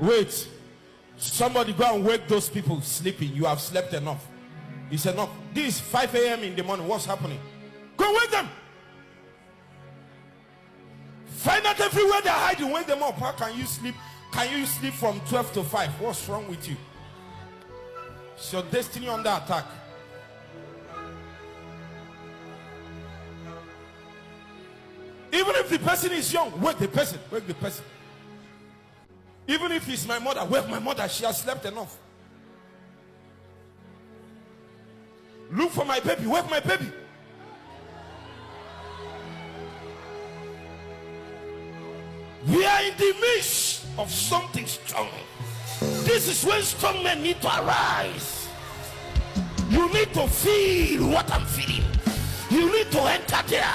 Wait. Somebody go and wake those people sleeping. You have slept enough. It's enough. This is 5 a.m. in the morning. What's happening? Go wake them. Find out everywhere they're hiding. Wake them up. How can you sleep? Can you sleep from 12 to 5? What's wrong with you? It's your destiny under attack. Even if the person is young, wake the person. Wake the person. Even if it's my mother, wake my mother. She has slept enough. Look for my baby. Wake my baby. We are in the midst of something strong. This is when strong men need to arise. You need to feel what I'm feeling. You need to enter there.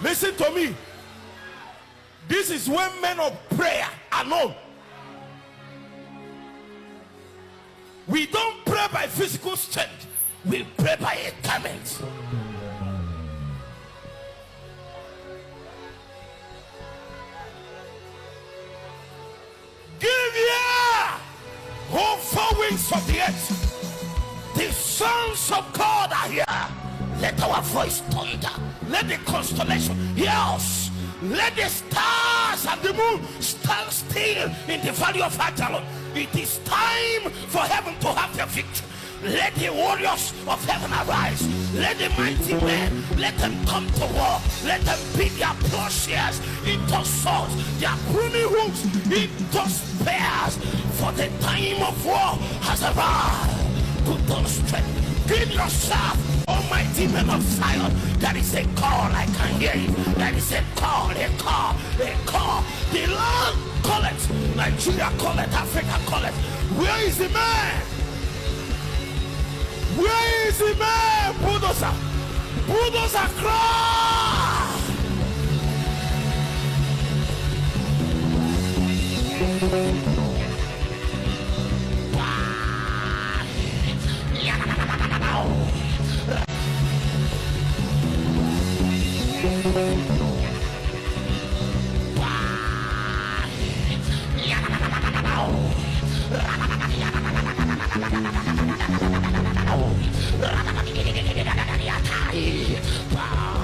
Listen to me. This is when men of prayer are known. We don't pray by physical strength. We pray by a garment. Give ear, O four winds of the earth. The sons of God are here. Let our voice thunder. Let the constellation hear us. Let the stars and the moon stand still in the valley of Ajalon. It is time for heaven to have their victory. Let the warriors of heaven arise. Let the mighty men, let them come to war. Let them beat their plowshares into swords, their pruning hooks into spears. For the time of war has arrived. Put on strength. Give yourself, almighty men of Zion. There is a call, I can hear it. There is a call, a call, a call. The land call it. Nigeria call it. Africa call it. Where is the man? Where is the man? Bulldozer. Bulldozer cry. Wow.